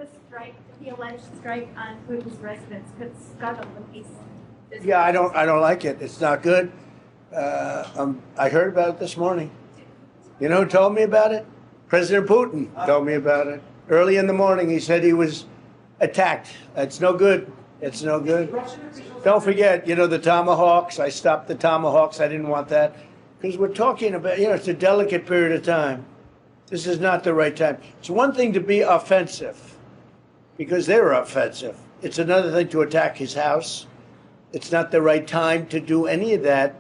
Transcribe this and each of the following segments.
the strike, the alleged strike on Putin's residence could scuttle the peace. Yeah, I don't like it. It's not good. I heard about it this morning. You know who told me about it? President Putin told me about it. Early in the morning, he said he was attacked. It's no good. It's no good. Don't forget, the Tomahawks. I stopped the Tomahawks. I didn't want that. Because we're talking about, it's a delicate period of time. This is not the right time. It's one thing to be offensive, because they were offensive. It's another thing to attack his house. It's not the right time to do any of that.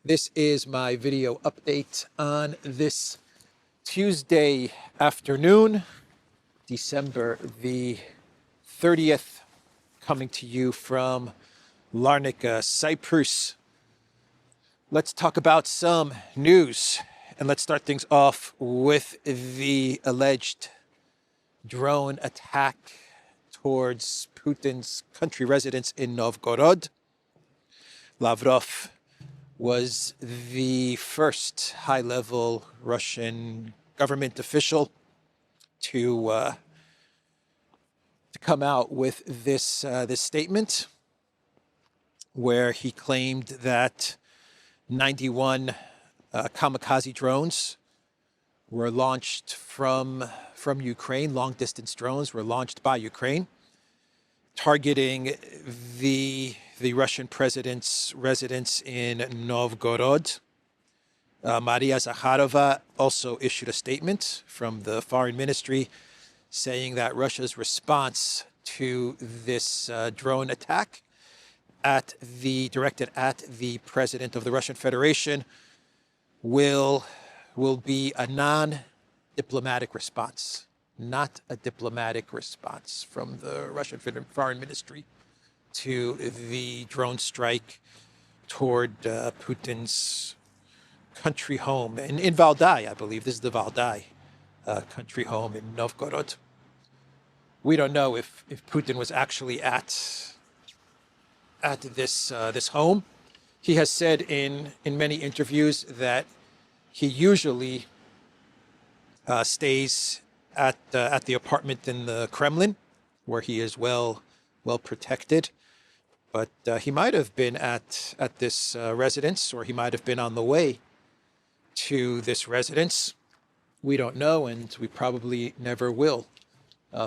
This is my video update on this Tuesday afternoon, December the 30th, coming to you from Larnaca, Cyprus. Let's talk about some news, and let's start things off with the alleged drone attack towards Putin's country residence in Novgorod. Lavrov was the first high-level Russian government official to come out with this statement, where he claimed that 91 kamikaze drones were launched from Ukraine. Long-distance drones were launched by Ukraine, targeting the Russian president's residence in Novgorod. Maria Zakharova also issued a statement from the foreign ministry saying that Russia's response to this drone attack directed at the president of the Russian Federation will be a non-diplomatic response, not a diplomatic response from the Russian foreign ministry to the drone strike toward Putin's country home in Valdai, I believe. This is the Valdai country home in Novgorod. We don't know if Putin was actually at this home. He has said in many interviews that he usually stays at the apartment in the Kremlin, where he is well protected. But he might have been at this residence, or he might have been on the way to this residence. We don't know, and we probably never will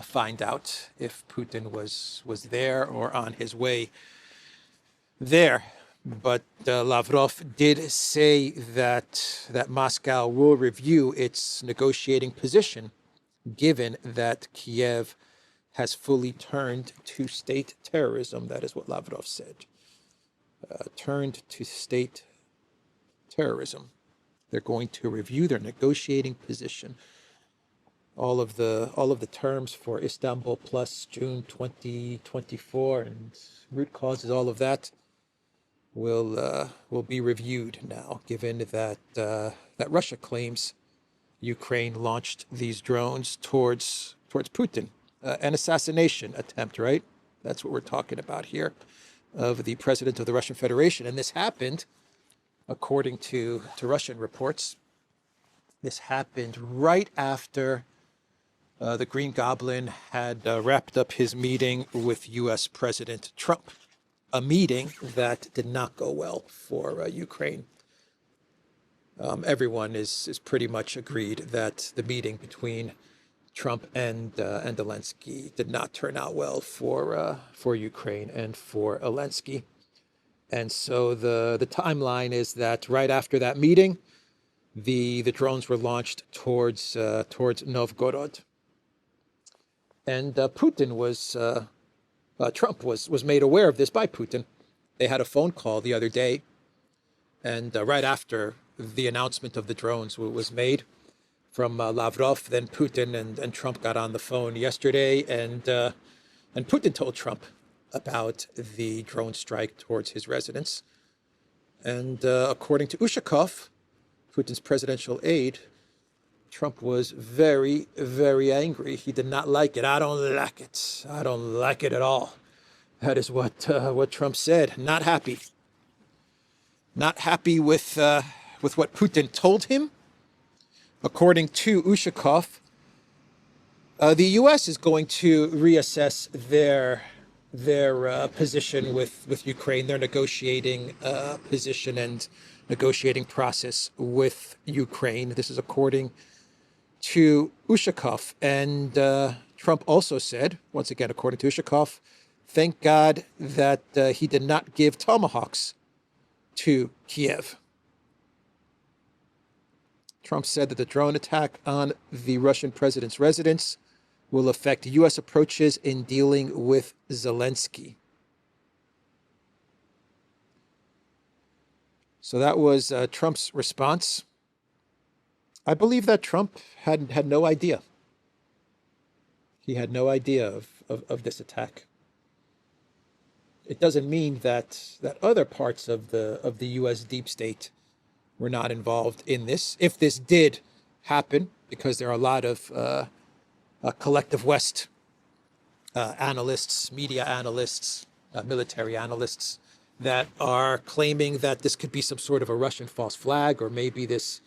find out if Putin was there or on his way there. But Lavrov did say that Moscow will review its negotiating position, given that Kiev has fully turned to state terrorism. That is what Lavrov said. Turned to state terrorism. They're going to review their negotiating position. All of the terms for Istanbul Plus June 2024 and root causes, all of that will be reviewed now, given that Russia claims Ukraine launched these drones towards Putin. An assassination attempt, right? That's what we're talking about here, of the president of the Russian Federation. And this happened, according to Russian reports, this happened right after the Green Goblin had wrapped up his meeting with U.S. President Trump, a meeting that did not go well for Ukraine. Everyone is pretty much agreed that the meeting between Trump and Zelensky did not turn out well for Ukraine and for Zelensky. And so the timeline is that right after that meeting, the drones were launched towards Novgorod. And Trump was made aware of this by Putin. They had a phone call the other day, and right after the announcement of the drones was made from Lavrov, then Putin and Trump got on the phone yesterday, and Putin told Trump about the drone strike towards his residence. And according to Ushakov, Putin's presidential aide, Trump was very, very angry. He did not like it. I don't like it. I don't like it at all. That is what Trump said. Not happy. Not happy with what Putin told him. According to Ushakov, The U.S. is going to reassess their position with Ukraine, their negotiating position and negotiating process with Ukraine. This is according to Ushakov. And Trump also said, once again, according to Ushakov, thank God that he did not give tomahawks to Kiev. Trump said that the drone attack on the Russian president's residence will affect U.S. approaches in dealing with Zelensky. So that was Trump's response. I believe that Trump had no idea. He had no idea of this attack. It doesn't mean that other parts of the U.S. deep state were not involved in this. If this did happen, because there are a lot of collective West analysts, media analysts, military analysts that are claiming that this could be some sort of a Russian false flag, or maybe this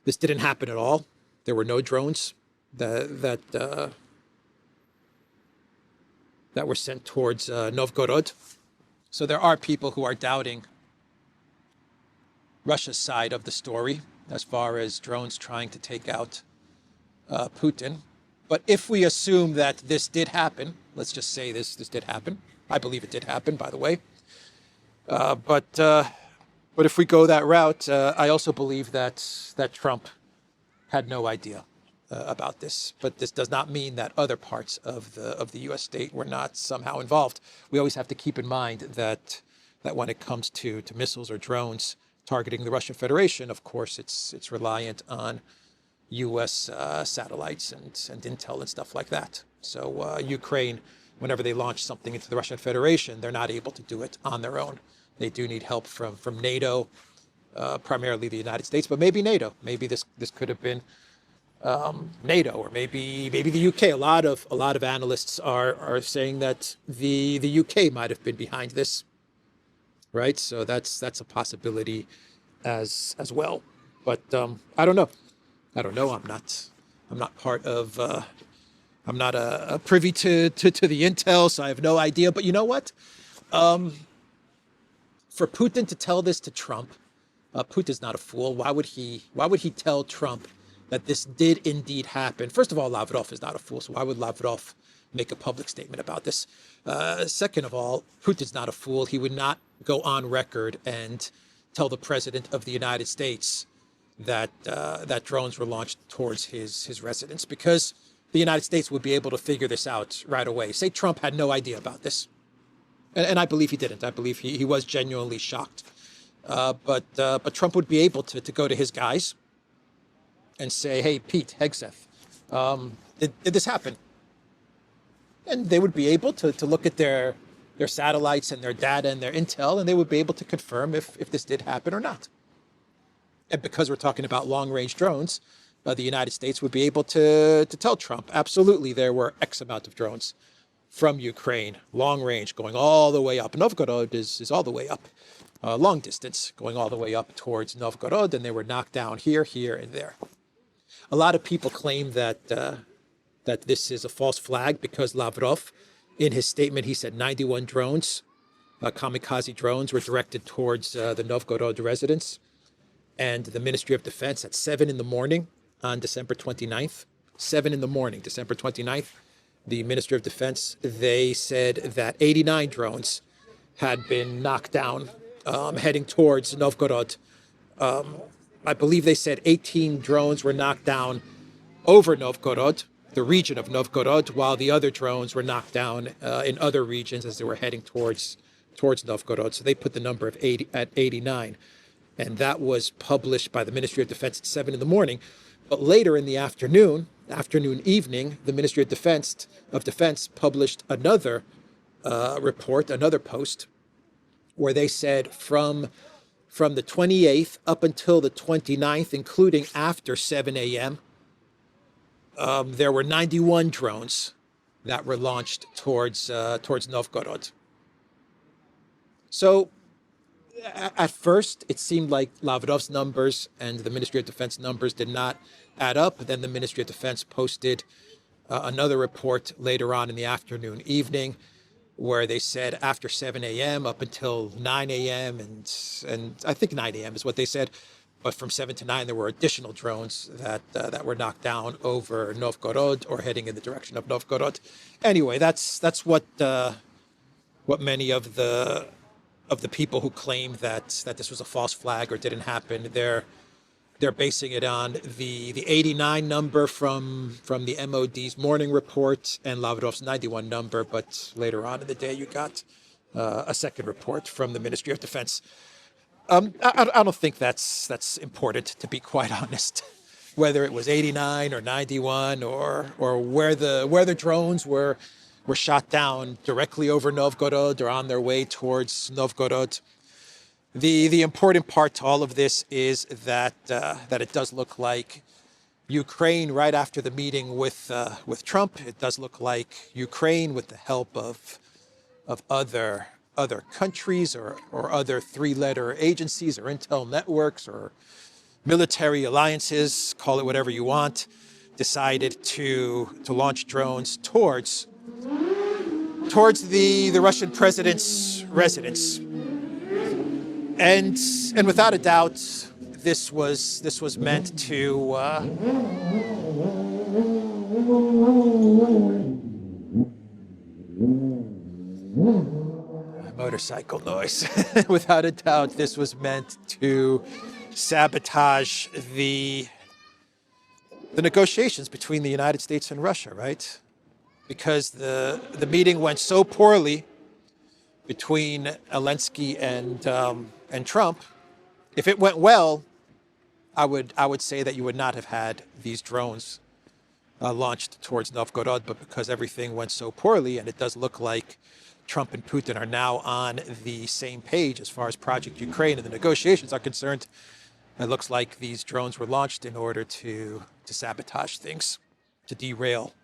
didn't happen at all. There were no drones that were sent towards Novgorod. So there are people who are doubting Russia's side of the story as far as drones trying to take out Putin. But if we assume that this did happen, let's just say this did happen. I believe it did happen, by the way. But if we go that route, I also believe that Trump had no idea about this. But this does not mean that other parts of the U.S. state were not somehow involved. We always have to keep in mind that when it comes to missiles or drones targeting the Russian Federation, of course, it's reliant on U.S. satellites and intel and stuff like that. So Ukraine, whenever they launch something into the Russian Federation, they're not able to do it on their own. They do need help from NATO, primarily the United States, but maybe NATO. Maybe this could have been NATO, or maybe the UK. A lot of analysts are saying that the UK might have been behind this, right? So that's a possibility as well. But I don't know. I'm not part of. I'm not privy to the intel, so I have no idea. But you know what? For Putin to tell this to Trump, Putin's not a fool. Why would he tell Trump that this did indeed happen? First of all, Lavrov is not a fool, so why would Lavrov make a public statement about this? Second of all, Putin's not a fool. He would not go on record and tell the president of the United States that drones were launched towards his residence, because the United States would be able to figure this out right away. Say Trump had no idea about this. And I believe he didn't. I believe he was genuinely shocked. But Trump would be able to go to his guys and say, hey, Pete Hegseth, did this happen? And they would be able to look at their satellites and their data and their intel, and they would be able to confirm if this did happen or not. And because we're talking about long-range drones, the United States would be able to tell Trump, absolutely, there were X amount of drones from Ukraine, long range, going all the way up. Novgorod is all the way up, long distance, going all the way up towards Novgorod, and they were knocked down here, and there. A lot of people claim that this is a false flag because Lavrov, in his statement, he said 91 drones, kamikaze drones, were directed towards the Novgorod residence. And the Ministry of Defense at 7 in the morning on December 29th, 7 in the morning, December 29th, the Ministry of Defense, they said that 89 drones had been knocked down heading towards Novgorod. I believe they said 18 drones were knocked down over Novgorod, the region of Novgorod, while the other drones were knocked down in other regions as they were heading towards Novgorod. So they put the number of 80 at 89. And that was published by the Ministry of Defense at 7 in the morning. But later in the evening, the Ministry of Defense published another report, another post, where they said from the 28th up until the 29th, including after 7 a.m., there were 91 drones that were launched towards Novgorod. So at first, it seemed like Lavrov's numbers and the Ministry of Defense numbers did not add up. Then the Ministry of Defense posted another report later on in the afternoon, evening, where they said after 7 a.m. up until 9 a.m. and I think 9 a.m. is what they said, but from 7 to 9 there were additional drones that were knocked down over Novgorod or heading in the direction of Novgorod. Anyway, that's what many of the people who claim that this was a false flag or didn't happen, they're basing it on the 89 number from the MOD's morning report and Lavrov's 91 number, but later on in the day you got a second report from the Ministry of Defense. I don't think that's important, to be quite honest, whether it was 89 or 91 or where the drones were shot down directly over Novgorod or on their way towards Novgorod. The important part to all of this is that it does look like Ukraine, right after the meeting with Trump, it does look like Ukraine, with the help of other countries or other three-letter agencies or intel networks or military alliances, call it whatever you want, decided to launch drones towards the Russian president's residence. And without a doubt, this was meant to motorcycle noise. Without a doubt, this was meant to sabotage the negotiations between the United States and Russia, right? Because the meeting went so poorly between Zelensky and Trump. If it went well, I would say that you would not have had these drones launched towards Novgorod, but because everything went so poorly, and it does look like Trump and Putin are now on the same page as far as Project Ukraine and the negotiations are concerned, it looks like these drones were launched in order to sabotage things, to derail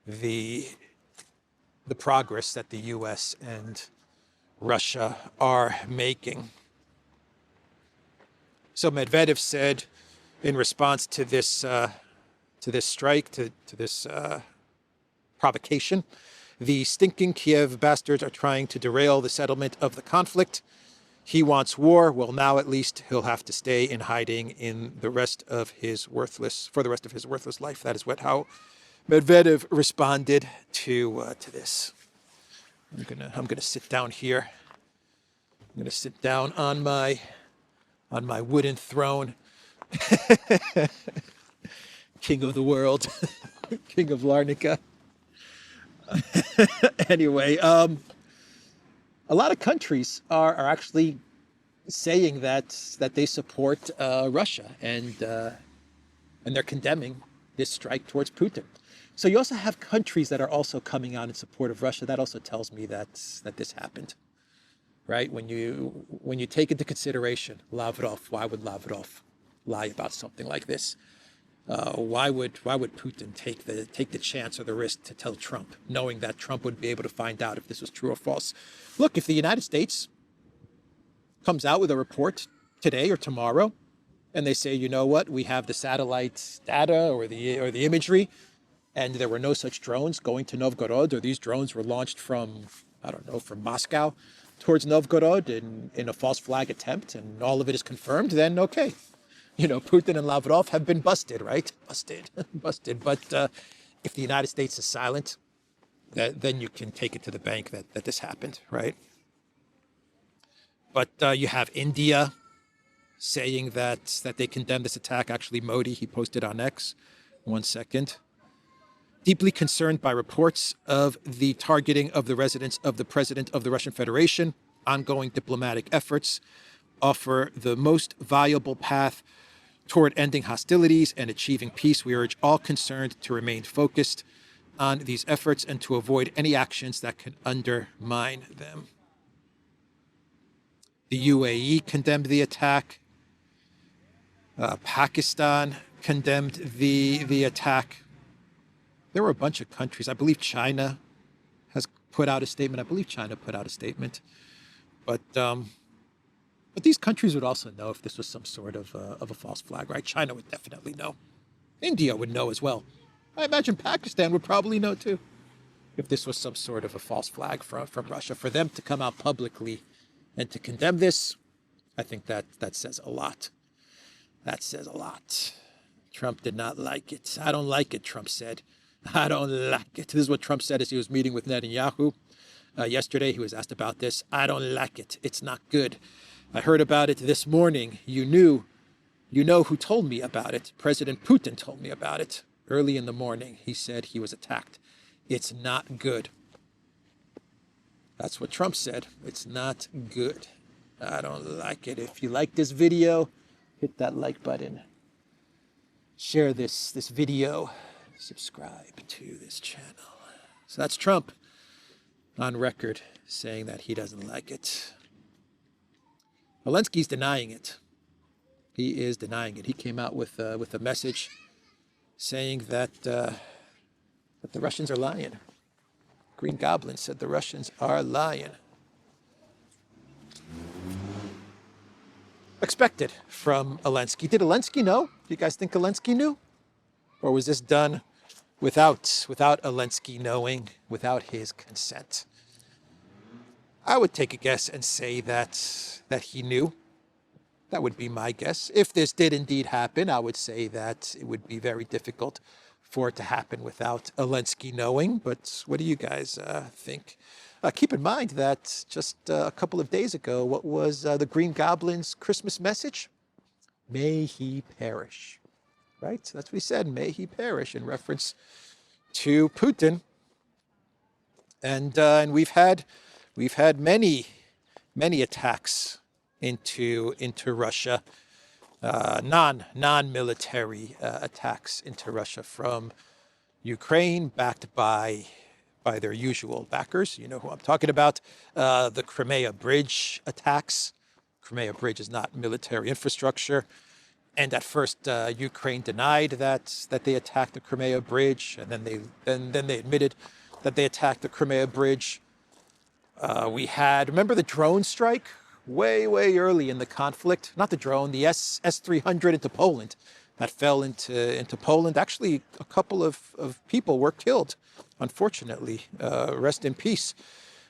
the progress that the U.S. and Russia are making. So Medvedev said in response to this strike, to this provocation, the stinking Kiev bastards are trying to derail the settlement of the conflict. He wants war. Well, now at least he'll have to stay in hiding for the rest of his worthless life. That is how Medvedev responded to this. I'm gonna sit down here. I'm gonna sit down on my wooden throne. King of the world, King of Larnaca. Anyway, a lot of countries are actually saying that they support Russia and they're condemning this strike towards Putin. So you also have countries that are also coming out in support of Russia. That also tells me that this happened, right? When you take into consideration Lavrov, why would Lavrov lie about something like this? Why would Putin take the chance or the risk to tell Trump, knowing that Trump would be able to find out if this was true or false? Look, if the United States comes out with a report today or tomorrow, and they say, you know what, we have the satellite data or the imagery, and there were no such drones going to Novgorod, or these drones were launched from Moscow towards Novgorod in a false flag attempt, and all of it is confirmed, then okay. Putin and Lavrov have been busted, right? Busted. But if the United States is silent, then you can take it to the bank that this happened, right? But you have India saying that they condemn this attack. Actually, Modi, he posted on X. 1 second. Deeply concerned by reports of the targeting of the residence of the President of the Russian Federation, ongoing diplomatic efforts offer the most viable path toward ending hostilities and achieving peace. We urge all concerned to remain focused on these efforts and to avoid any actions that can undermine them. The UAE condemned the attack. Pakistan condemned the attack. There were a bunch of countries. I believe China has put out a statement. But these countries would also know if this was some sort of a false flag, right? China would definitely know. India would know as well. I imagine Pakistan would probably know too, if this was some sort of a false flag from Russia. For them to come out publicly and to condemn this, I think that says a lot. That says a lot. Trump did not like it. I don't like it, Trump said. I don't like it. This is what Trump said as he was meeting with Netanyahu. Yesterday, he was asked about this. I don't like it. It's not good. I heard about it this morning. You know who told me about it. President Putin told me about it early in the morning. He said he was attacked. It's not good. That's what Trump said. It's not good. I don't like it. If you like this video, hit that like button. Share this video. Subscribe to this channel. So that's Trump on record saying that he doesn't like it. Zelensky's denying it. He is denying it. He came out with a message saying that the Russians are lying. Green Goblin said the Russians are lying. Expected from Zelensky. Did Zelensky know? Do you guys think Zelensky knew? Or was this done without Zelensky knowing, without his consent? I would take a guess and say that he knew. That would be my guess. If this did indeed happen, I would say that it would be very difficult for it to happen without Zelensky knowing. But what do you guys think? Keep in mind that just a couple of days ago, what was the Green Goblin's Christmas message? May he perish. Right? That's what he said. May he perish, in reference to Putin. And we've had many attacks into Russia, non-military attacks into Russia from Ukraine, backed by their usual backers. You know who I'm talking about. The Crimea Bridge attacks. Crimea Bridge is not military infrastructure. And at first, Ukraine denied that they attacked the Crimea Bridge, and then they admitted that they attacked the Crimea Bridge. Remember the drone strike way early in the conflict? Not the drone, the S-300 into Poland that fell into Poland. Actually, a couple of people were killed, unfortunately. Rest in peace.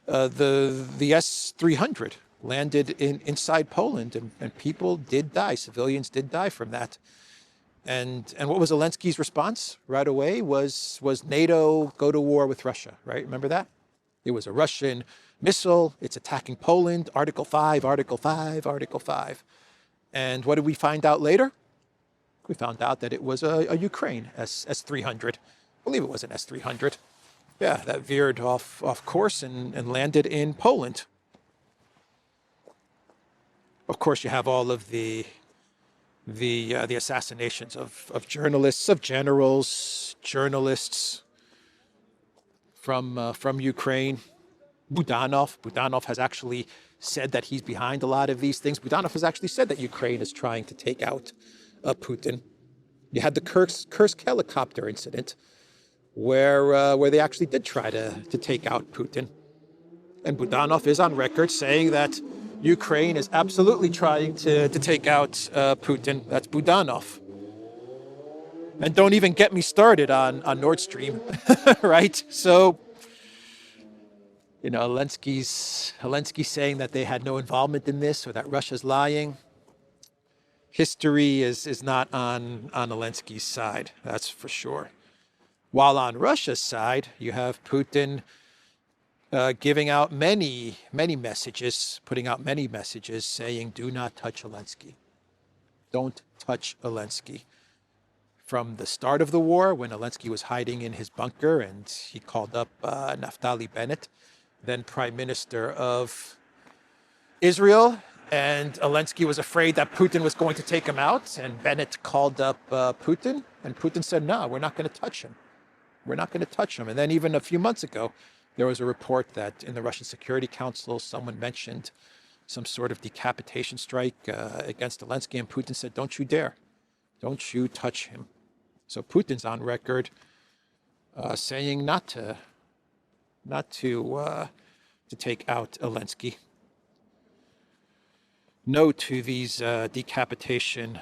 The S-300 landed inside Poland, and people did die. Civilians did die from that. And what was Zelensky's response right away was NATO go to war with Russia, right? Remember that? It was a Russian missile. It's attacking Poland. Article 5, Article 5, Article 5. And what did we find out later? We found out that it was a Ukraine S-300. I believe it was an S-300. Yeah, that veered off course and landed in Poland. Of course, you have all of the assassinations of journalists, of generals, journalists from Ukraine. Budanov has actually said that he's behind a lot of these things. Budanov has actually said that Ukraine is trying to take out Putin. You had the Kursk helicopter incident where they actually did try to take out Putin. And Budanov is on record saying that Ukraine is absolutely trying to take out Putin. That's Budanov. And don't even get me started on Nord Stream, right? So, you know, Zelensky's saying that they had no involvement in this, or that Russia's lying. History is not on Zelensky's side, that's for sure. While on Russia's side, you have Putin giving out many messages, putting out many messages saying, do not touch Zelensky. Don't touch Zelensky. From the start of the war, when Zelensky was hiding in his bunker and he called up Naftali Bennett, then Prime Minister of Israel, and Zelensky was afraid that Putin was going to take him out, and Bennett called up Putin, and Putin said, no, we're not going to touch him. We're not going to touch him. And then even a few months ago, there was a report that in the Russian Security Council, someone mentioned some sort of decapitation strike against Zelensky, and Putin said, don't you dare. Don't you touch him. So Putin's on record saying not to take out Zelensky. No to these decapitation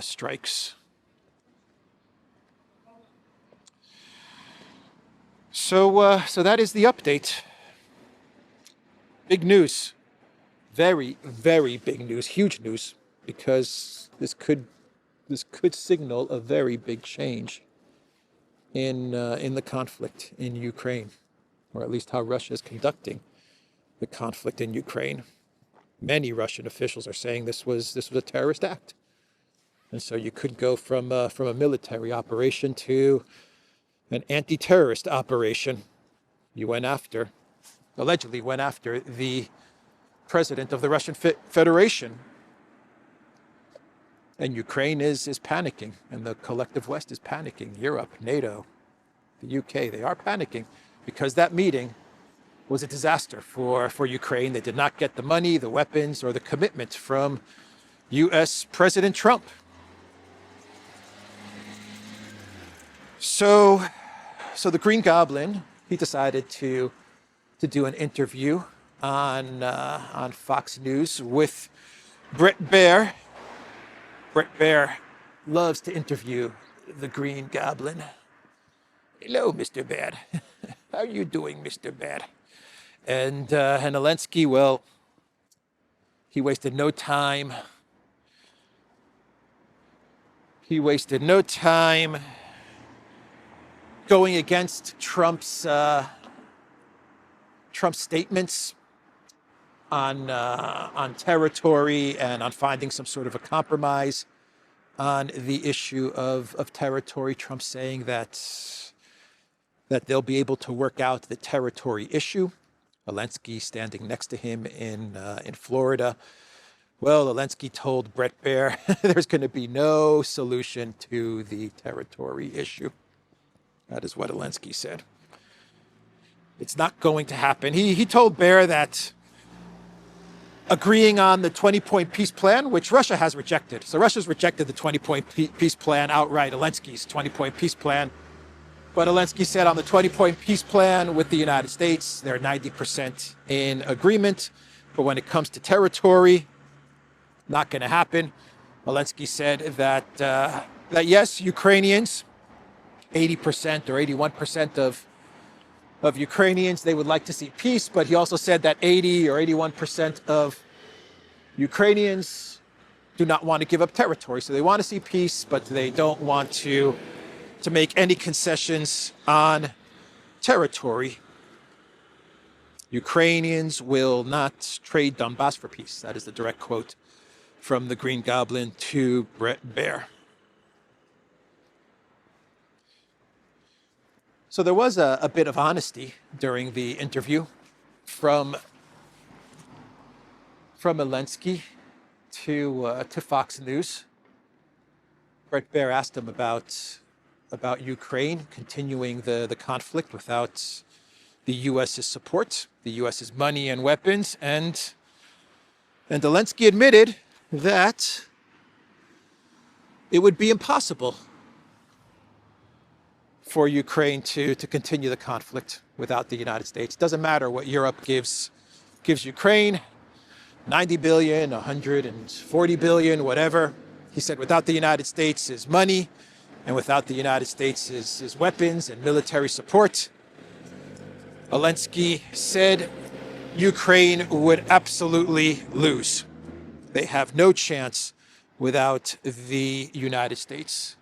strikes. So that is the update. Big news. Very, very big news. Huge news. Because this could signal a very big change in the conflict in Ukraine, or at least how Russia is conducting the conflict in Ukraine. Many Russian officials are saying this was a terrorist act, and so you could go from a military operation to an anti-terrorist operation. You allegedly went after the president of the Russian Federation. And Ukraine is panicking, and the collective West is panicking. Europe, NATO, the UK, they are panicking because that meeting was a disaster for Ukraine. They did not get the money, the weapons, or the commitment from US President Trump. So the Green Goblin, he decided to do an interview on Fox News with Bret Baier. Bret Baier loves to interview the Green Goblin. Hello, Mr. Bad. How are you doing, Mr. Bad? And Zelensky, well, he wasted no time. He wasted no time going against Trump's statements on territory and on finding some sort of a compromise on the issue of territory. Trump saying that they'll be able to work out the territory issue. Zelensky standing next to him in Florida. Well, Zelensky told Bret Baier there's going to be no solution to the territory issue. That is what Zelensky said. It's not going to happen. He told Baier that agreeing on the 20-point peace plan, which Russia has rejected. So Russia's rejected the 20-point peace plan outright, Zelensky's 20-point peace plan. But Zelensky said on the 20-point peace plan with the United States, they're 90% in agreement. But when it comes to territory, not going to happen. Zelensky said that yes, Ukrainians, 80% or 81% of Ukrainians, they would like to see peace, but he also said that 80 or 81% of Ukrainians do not want to give up territory. So they want to see peace, but they don't want to make any concessions on territory. Ukrainians will not trade Donbass for peace. That is the direct quote from the Green Goblin to Bret Baier. So there was a bit of honesty during the interview from Zelensky to Fox News. Bret Baier asked him about Ukraine continuing the conflict without the U.S.'s support, the U.S.'s money and weapons, and Zelensky admitted that it would be impossible for Ukraine to continue the conflict without the United States. Doesn't matter what Europe gives Ukraine, 90 billion, 140 billion, whatever. He said without the United States' money and without the United States' weapons and military support, Zelensky said Ukraine would absolutely lose. They have no chance without the United States.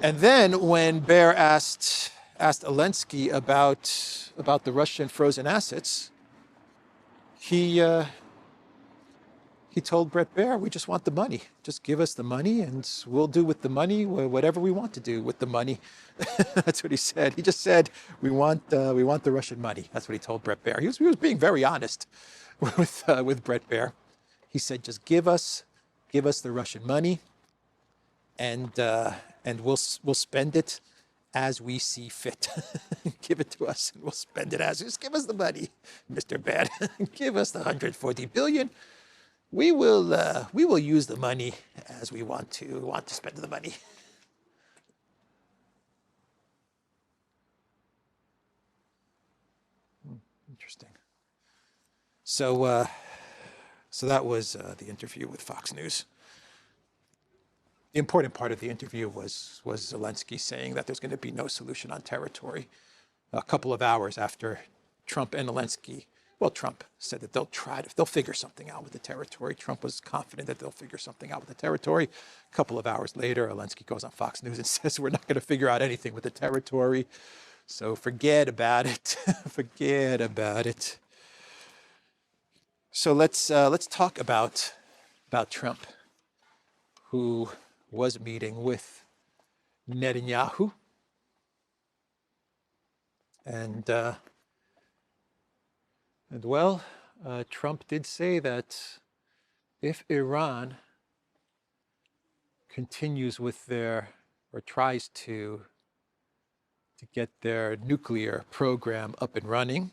And then when Baier asked Zelensky about the Russian frozen assets, he told Bret Baier, we just want the money. Just give us the money and we'll do with the money whatever we want to do with the money. That's what he said. He just said, we want the Russian money. That's what he told Bret Baier. He was being very honest with Bret Baier. He said, just give us the Russian money and we'll spend it as we see fit. Give it to us and we'll spend it just give us the money, Mr. Bad. Give us the 140 billion. We will use the money as we want to. We want to spend the money. Interesting. So that was the interview with Fox News. the important part of the interview was Zelensky saying that there's going to be no solution on territory. A couple of hours after Trump and Zelensky, well, Trump said that they'll figure something out with the territory. Trump was confident that they'll figure something out with the territory. A couple of hours later, Zelensky goes on Fox News and says, we're not going to figure out anything with the territory. So forget about it. Forget about it. So let's talk about Trump, who was meeting with Netanyahu. And Trump did say that if Iran continues with tries to get their nuclear program up and running,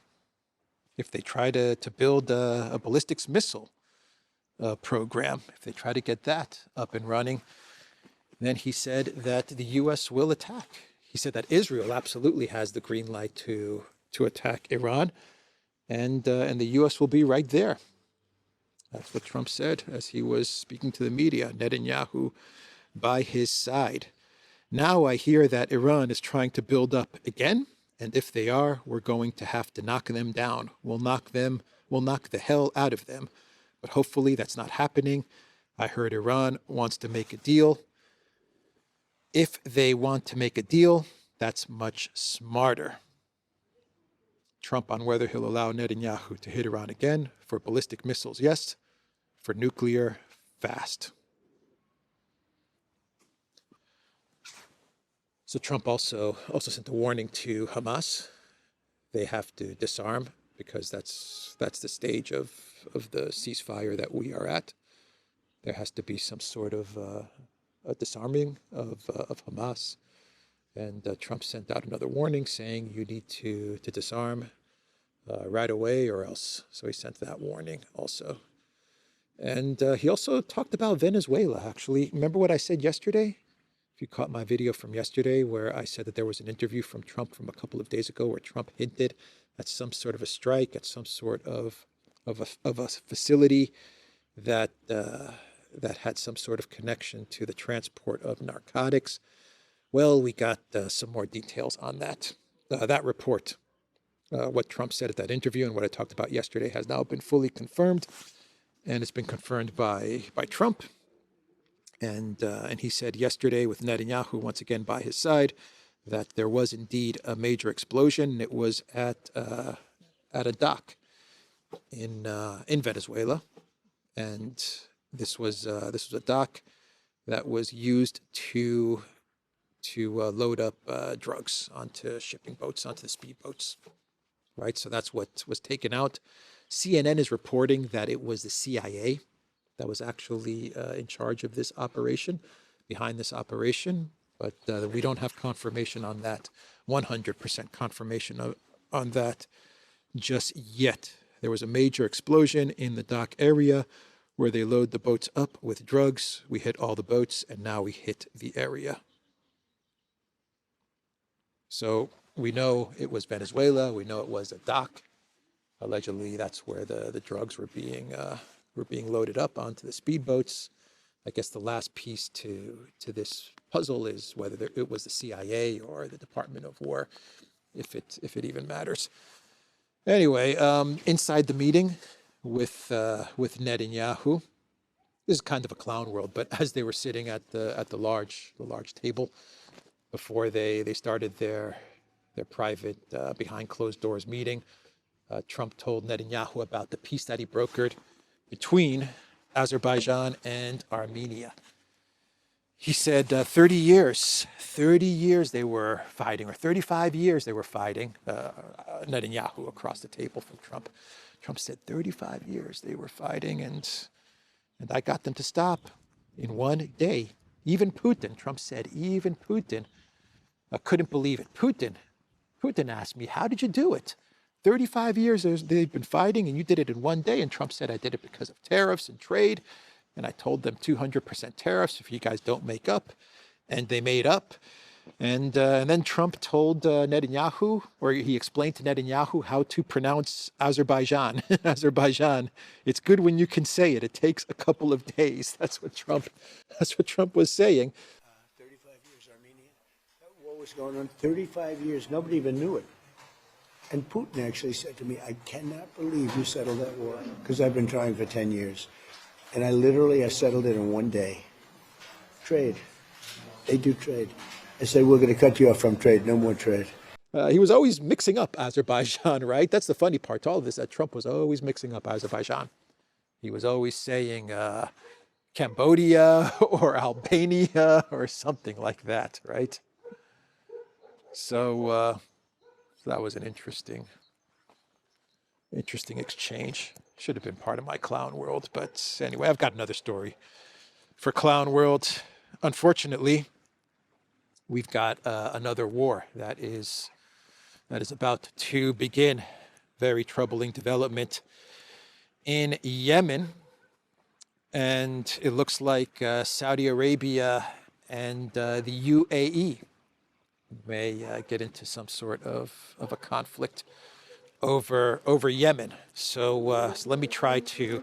if they try to build a ballistics missile program, if they try to get that up and running, then he said that the U.S. will attack. He said that Israel absolutely has the green light to attack Iran, and the U.S. will be right there. That's what Trump said as he was speaking to the media, Netanyahu by his side. Now I hear that Iran is trying to build up again, and if they are, we're going to have to knock them down. We'll knock the hell out of them. But hopefully that's not happening. I heard Iran wants to make a deal. If they want to make a deal, that's much smarter. Trump on whether he'll allow Netanyahu to hit Iran again. For ballistic missiles, yes. For nuclear, fast. So Trump also sent a warning to Hamas. They have to disarm because that's the stage of the ceasefire that we are at. There has to be some sort of a disarming of Hamas. And Trump sent out another warning saying you need to disarm right away or else. So he sent that warning also. And he also talked about Venezuela, actually. Remember what I said yesterday? If you caught my video from yesterday where I said that there was an interview from Trump from a couple of days ago where Trump hinted at some sort of a strike, at some sort of a facility that had some sort of connection to the transport of narcotics. Well, we got some more details on that. That report, what Trump said at that interview and what I talked about yesterday has now been fully confirmed, and it's been confirmed by Trump. And he said yesterday with Netanyahu once again by his side that there was indeed a major explosion. It was at a dock in Venezuela, and this was a dock that was used to load up drugs onto shipping boats, onto the speedboats, right? So that's what was taken out. CNN is reporting that it was the CIA that was actually in charge of this operation, behind this operation, but we don't have confirmation on that, 100% confirmation on that just yet. There was a major explosion in the dock area where they load the boats up with drugs. We hit all the boats, and now we hit the area. So we know it was Venezuela. We know it was a dock. Allegedly, that's where the drugs were being loaded up onto the speedboats. I guess the last piece to this puzzle is whether it was the CIA or the Department of War, if it even matters. Anyway, inside the meeting with Netanyahu, this is kind of a clown world, but as they were sitting at the large table before they started their private behind closed doors meeting, Trump told Netanyahu about the peace that he brokered between Azerbaijan and Armenia. He said 30 years they were fighting, or 35 years they were fighting, Netanyahu across the table from Trump. Trump said 35 years they were fighting, and I got them to stop in one day. Even Putin, Trump said, even Putin couldn't believe it. Putin asked me, how did you do it? 35 years they've been fighting, and you did it in one day. And Trump said, I did it because of tariffs and trade. And I told them 200% tariffs if you guys don't make up. And they made up. And then Trump told Netanyahu, or he explained to Netanyahu how to pronounce Azerbaijan. Azerbaijan. It's good when you can say it. It takes a couple of days. That's what Trump was saying. 35 years, Armenia. That war was going on 35 years. Nobody even knew it. And Putin actually said to me, I cannot believe you settled that war, because I've been trying for 10 years. And I settled it in one day. Trade. They do trade. I said, we're going to cut you off from trade. No more trade. He was always mixing up Azerbaijan, right? That's the funny part to all of this, that Trump was always mixing up Azerbaijan. He was always saying Cambodia or Albania or something like that, right? So that was an interesting exchange. Should have been part of my clown world. But anyway, I've got another story for clown world. Unfortunately, we've got another war that is about to begin. Very troubling development in Yemen. And it looks like Saudi Arabia and the UAE may get into some sort of a conflict over Yemen. So let me try to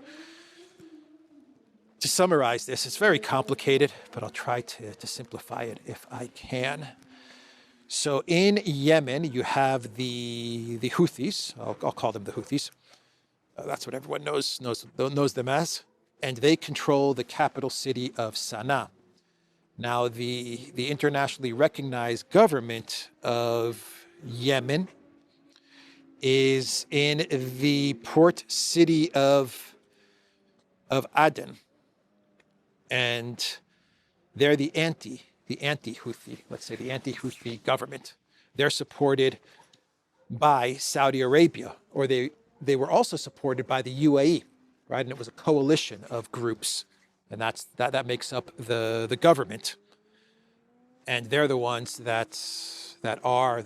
summarize this. It's very complicated, but I'll try to simplify it if I can. So in Yemen, you have the Houthis. I'll call them the Houthis. That's what everyone knows them as. And they control the capital city of Sana'a. Now, the internationally recognized government of Yemen is in the port city of Aden. And they're the anti-Houthi, let's say the anti-Houthi government. They're supported by Saudi Arabia, or they were also supported by the UAE, right? And it was a coalition of groups, and that makes up the government. And they're the ones that are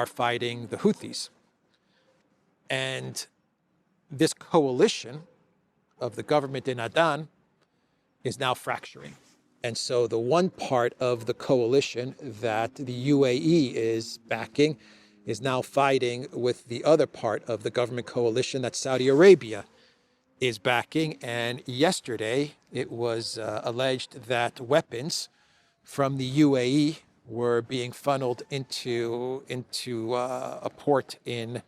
fighting the Houthis. And this coalition of the government in Aden is now fracturing. And so the one part of the coalition that the UAE is backing is now fighting with the other part of the government coalition that Saudi Arabia is backing. And yesterday, it was alleged that weapons from the UAE were being funneled into a port in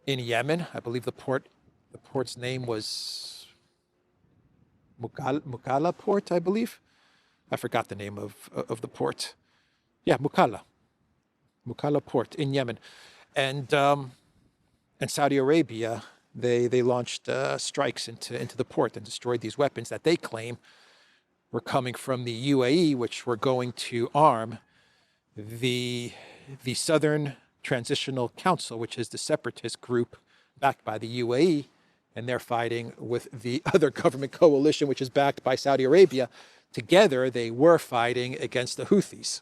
Yemen. I believe the port's name was Mukalla Port, I believe. I forgot the name of the port. Yeah, Mukalla Port in Yemen, and Saudi Arabia they launched strikes into the port and destroyed these weapons that they claim were coming from the UAE, which were going to arm the Southern Transitional Council, which is the separatist group backed by the UAE, and they're fighting with the other government coalition, which is backed by Saudi Arabia. Together, they were fighting against the Houthis.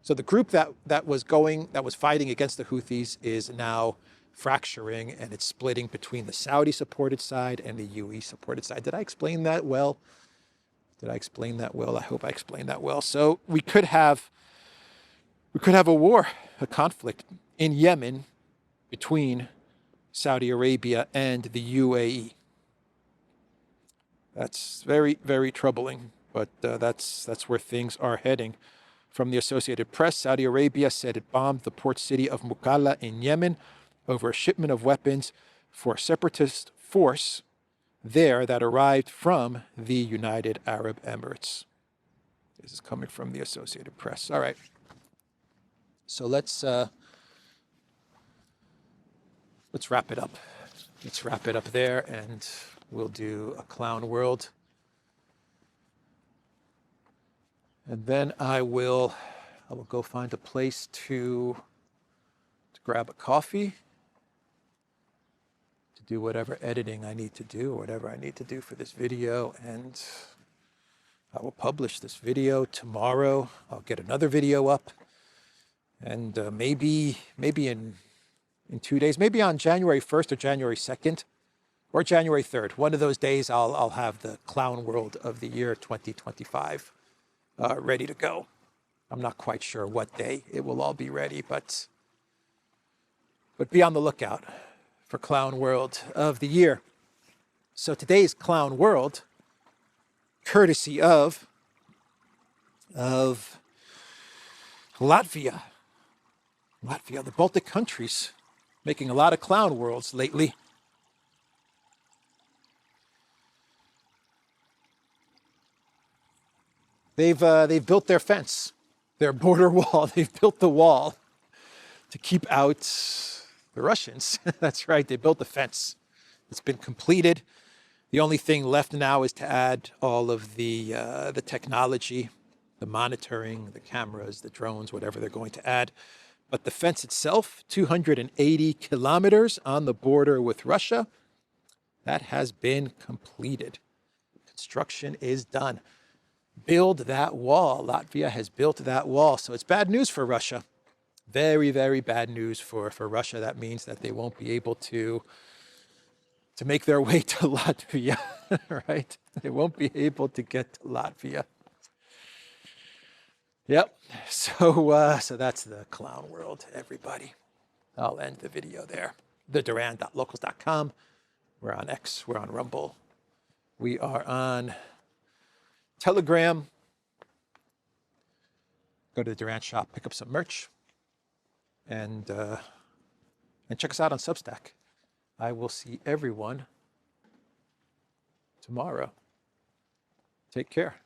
So the group that was fighting against the Houthis is now fracturing, and it's splitting between the Saudi-supported side and the UAE-supported side. Did I explain that well? I hope I explained that well. So we could have a war, a conflict in Yemen between Saudi Arabia and the UAE. That's very, very troubling, but that's where things are heading. From the Associated Press, Saudi Arabia said it bombed the port city of Mukalla in Yemen over a shipment of weapons for a separatist force there that arrived from the United Arab Emirates. This is coming from the Associated Press. All right. So let's wrap it up. Let's wrap it up there, and we'll do a clown world. And then I will go find a place to grab a coffee, to do whatever editing I need to do, or whatever I need to do for this video, and I will publish this video tomorrow. I'll get another video up, and maybe in 2 days, maybe on January 1st or January 2nd or January 3rd. One of those days I'll have the Clown World of the year 2025 ready to go. I'm not quite sure what day it will all be ready, but be on the lookout for Clown World of the Year. So today's Clown World, courtesy of Latvia. Latvia, the Baltic countries, making a lot of clown worlds lately. They've built their fence, their border wall. They've built the wall to keep out the Russians. That's right, they built the fence. It's been completed. The only thing left now is to add all of the technology, the monitoring, the cameras, the drones, whatever they're going to add. But the fence itself, 280 kilometers on the border with Russia, that has been completed. Construction is done. Build that wall. Latvia has built that wall. So it's bad news for Russia. Very, very bad news for Russia. That means that they won't be able to make their way to Latvia, right? They won't be able to get to Latvia. Yep. So that's the clown world, everybody. I'll end the video there. theduran.locals.com. We're on X. We're on Rumble. We are on Telegram. Go to the Duran shop, pick up some merch, and check us out on Substack. I will see everyone tomorrow. Take care.